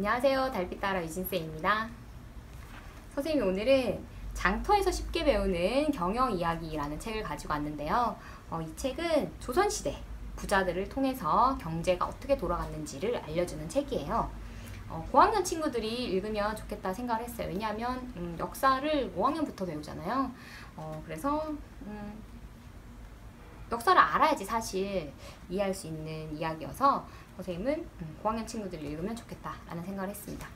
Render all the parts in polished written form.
안녕하세요. 달빛따라 유진쌤입니다. 선생님이 오늘은 장터에서 쉽게 배우는 경영 이야기라는 책을 가지고 왔는데요. 이 책은 조선시대 부자들을 통해서 경제가 어떻게 돌아갔는지를 알려주는 책이에요. 고학년 친구들이 읽으면 좋겠다 생각을 했어요. 왜냐하면 역사를 5학년부터 배우잖아요. 그래서 역사를 알아야지 사실 이해할 수 있는 이야기여서 선생님은 고학년 친구들이 읽으면 좋겠다라는 생각을 했습니다.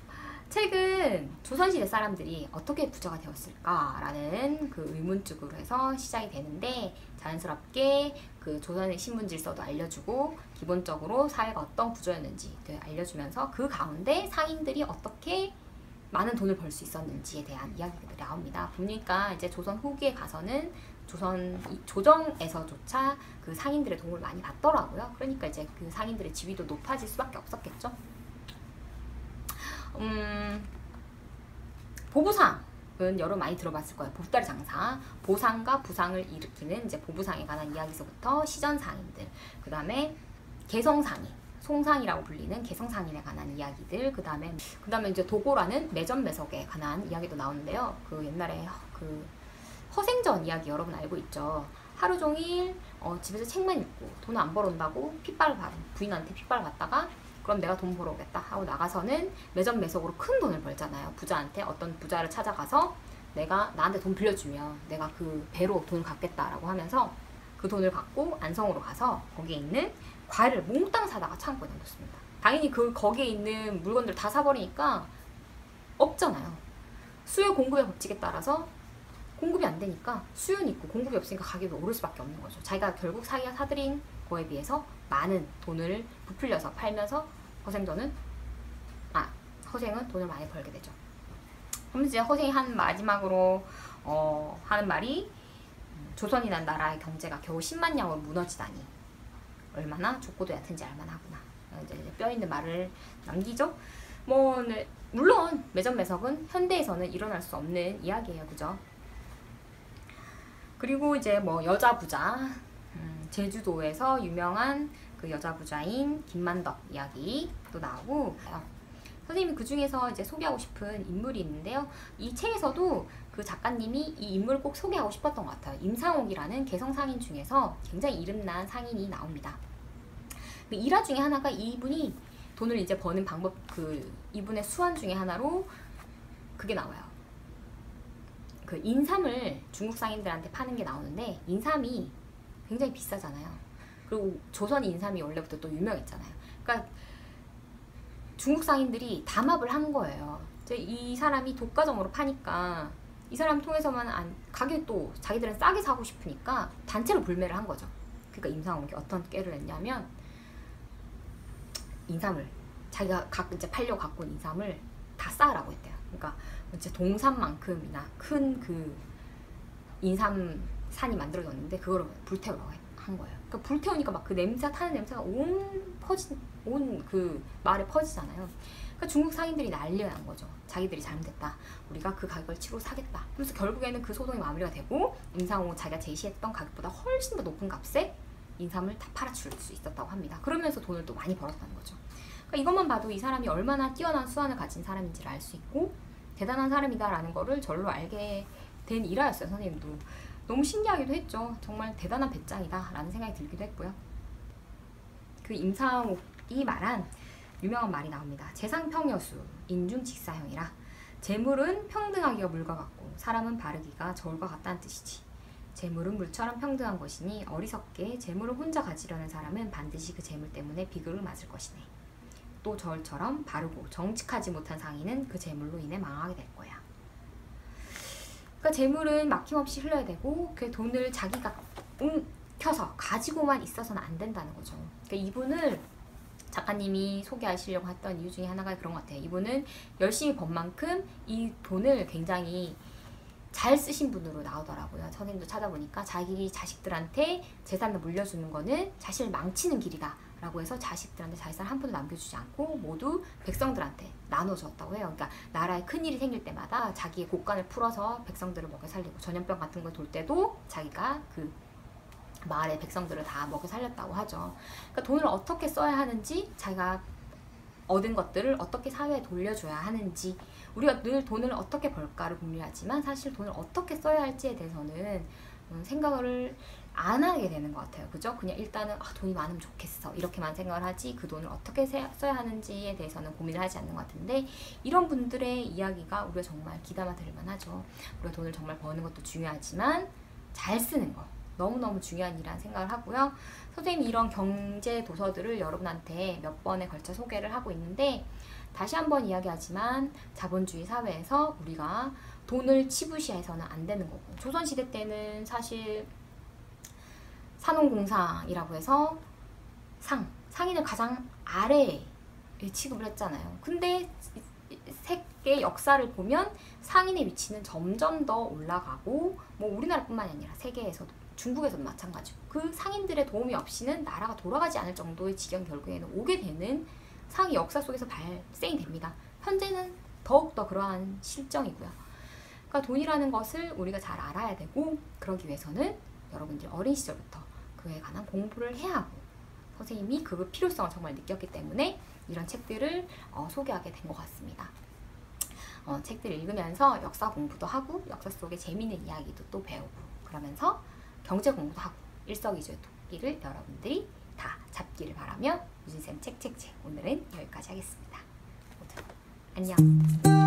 책은 조선시대 사람들이 어떻게 부자가 되었을까라는 그 의문쪽으로 해서 시작이 되는데 자연스럽게 그 조선의 신분 질서도 알려주고 기본적으로 사회가 어떤 구조였는지 알려주면서 그 가운데 상인들이 어떻게 많은 돈을 벌 수 있었는지에 대한 이야기들이 나옵니다. 보니까 이제 조선 후기에 가서는 조정에서조차 그 상인들의 도움을 많이 받더라고요. 그러니까 이제 그 상인들의 지위도 높아질 수밖에 없었겠죠. 보부상은 여러분 많이 들어봤을 거예요. 보따리 장사, 보상과 부상을 일으키는 이제 보부상에 관한 이야기서부터 시전상인들, 그 다음에 개성상인, 송상이라고 불리는 개성상인에 관한 이야기들, 그 다음에 이제 도고라는 매점매석에 관한 이야기도 나오는데요. 그 옛날에 그 허생전 이야기 여러분 알고 있죠. 하루 종일 집에서 책만 읽고 돈 안 벌어온다고 부인한테 핏발을 받다가 그럼 내가 돈 벌어오겠다 하고 나가서는 매점매석으로 큰 돈을 벌잖아요. 부자한테 어떤 부자를 찾아가서 나한테 돈 빌려주면 내가 그 배로 돈을 갚겠다라고 하면서 그 돈을 갖고 안성으로 가서 거기에 있는 과일을 몽땅 사다가 창고에 넣습니다. 당연히 거기에 있는 물건들 다 사버리니까 없잖아요. 수요 공급의 법칙에 따라서 공급이 안 되니까 수요는 있고 공급이 없으니까 가격이 오를 수밖에 없는 거죠. 자기가 결국 자기가 사들인 거에 비해서 많은 돈을 부풀려서 팔면서 허생은 돈을 많이 벌게 되죠. 그럼 이제 허생이 마지막으로 하는 말이 조선이란 나라의 경제가 겨우 10만 냥으로 무너지다니 얼마나 좁고도 얕은지 알만하구나. 이제 뼈 있는 말을 남기죠. 네, 물론 매점매석은 현대에서는 일어날 수 없는 이야기예요, 그죠? 그리고 이제 여자 부자, 제주도에서 유명한 그 여자 부자인 김만덕 이야기도 나오고, 선생님이 그 중에서 이제 소개하고 싶은 인물이 있는데요. 이 책에서도 그 작가님이 이 인물을 꼭 소개하고 싶었던 것 같아요. 임상옥이라는 개성상인 중에서 굉장히 이름난 상인이 나옵니다. 그 일화 중에 하나가 이분이 돈을 이제 버는 방법, 이분의 수완 중에 하나로 그게 나와요. 그 인삼을 중국 상인들한테 파는 게 나오는데 인삼이 굉장히 비싸잖아요. 그리고 조선 인삼이 원래부터 또 유명했잖아요. 그러니까 중국 상인들이 담합을 한 거예요. 이 사람이 독과점으로 파니까 이 사람 통해서만 가게 또 자기들은 싸게 사고 싶으니까 단체로 불매를 한 거죠. 그러니까 임상옥이 어떤 깨를 냈냐면 인삼을 자기가 이제 팔려고 갖고 온 인삼을 다 쌓으라고 했대요. 그러니까 이제 동산만큼이나 큰 그 인삼산이 만들어졌는데 그거를 불태우라고 한 거예요. 그러니까 불태우니까 막 그 타는 냄새가 온 그 마을에 퍼지잖아요. 그러니까 중국 상인들이 난리가 난 거죠. 자기들이 잘못했다. 우리가 그 가격을 치고 사겠다. 그래서 결국에는 그 소송이 마무리가 되고 임상옥 자기가 제시했던 가격보다 훨씬 더 높은 값에 인삼을 다 팔아줄 수 있었다고 합니다. 그러면서 돈을 또 많이 벌었다는 거죠. 그러니까 이것만 봐도 이 사람이 얼마나 뛰어난 수완을 가진 사람인지를 알 수 있고 대단한 사람이다라는 거를 절로 알게 된 일화였어요. 선생님도 너무 신기하기도 했죠. 정말 대단한 배짱이다 라는 생각이 들기도 했고요. 그 임상옥이 말한 유명한 말이 나옵니다. 재상평여수 인중직사형이라 재물은 평등하기가 물과 같고 사람은 바르기가 저울과 같다는 뜻이지. 재물은 물처럼 평등한 것이니 어리석게 재물을 혼자 가지려는 사람은 반드시 그 재물 때문에 비극을 맞을 것이네. 또 저울처럼 바르고 정직하지 못한 상인은 그 재물로 인해 망하게 될 거야. 그러니까 재물은 막힘없이 흘러야 되고 그 돈을 자기가 켜서 가지고만 있어서는 안 된다는 거죠. 그러니까 이분을 작가님이 소개하시려고 했던 이유 중에 하나가 그런 것 같아요. 이분은 열심히 번 만큼 이 돈을 굉장히 잘 쓰신 분으로 나오더라고요. 선생님도 찾아보니까 자기 자식들한테 재산을 물려주는 거는 자신을 망치는 길이다 라고 해서 자식들한테 자산 한 푼도 남겨주지 않고 모두 백성들한테 나눠줬다고 해요. 그러니까 나라에 큰일이 생길 때마다 자기의 곳간을 풀어서 백성들을 먹여 살리고 전염병 같은 거 돌 때도 자기가 그 마을의 백성들을 다 먹여 살렸다고 하죠. 그러니까 돈을 어떻게 써야 하는지 자기가 얻은 것들을 어떻게 사회에 돌려줘야 하는지, 우리가 늘 돈을 어떻게 벌까를 고민하지만 사실 돈을 어떻게 써야 할지에 대해서는 생각을 안 하게 되는 것 같아요. 그죠? 그냥 일단은 돈이 많으면 좋겠어 이렇게만 생각을 하지 그 돈을 어떻게 써야 하는지에 대해서는 고민을 하지 않는 것 같은데, 이런 분들의 이야기가 우리가 정말 귀담아 들을 만하죠. 우리가 돈을 정말 버는 것도 중요하지만 잘 쓰는 거 너무너무 중요한 일이라는 생각을 하고요. 선생님이 이런 경제 도서들을 여러분한테 몇 번에 걸쳐 소개를 하고 있는데, 다시 한번 이야기하지만 자본주의 사회에서 우리가 돈을 치부시해서는 안 되는 거고, 조선시대 때는 사실 산업공상이라고 해서 상인을 가장 아래에 취급을 했잖아요. 근데 세계 역사를 보면 상인의 위치는 점점 더 올라가고, 뭐 우리나라뿐만이 아니라 세계에서도 중국에서도 마찬가지고, 그 상인들의 도움이 없이는 나라가 돌아가지 않을 정도의 지경 결국에는 오게 되는 상이 역사 속에서 발생이 됩니다. 현재는 더욱더 그러한 실정이고요. 그러니까 돈이라는 것을 우리가 잘 알아야 되고, 그러기 위해서는 여러분들이 어린 시절부터 그에 관한 공부를 해야 하고, 선생님이 그 필요성을 정말 느꼈기 때문에 이런 책들을 소개하게 된 것 같습니다. 책들을 읽으면서 역사 공부도 하고 역사 속의 재미있는 이야기도 또 배우고, 그러면서 경제 공부도 하고 일석이조의 토끼를 여러분들이 다 잡기를 바라며 유진쌤 책책책 오늘은 여기까지 하겠습니다. 모두 안녕.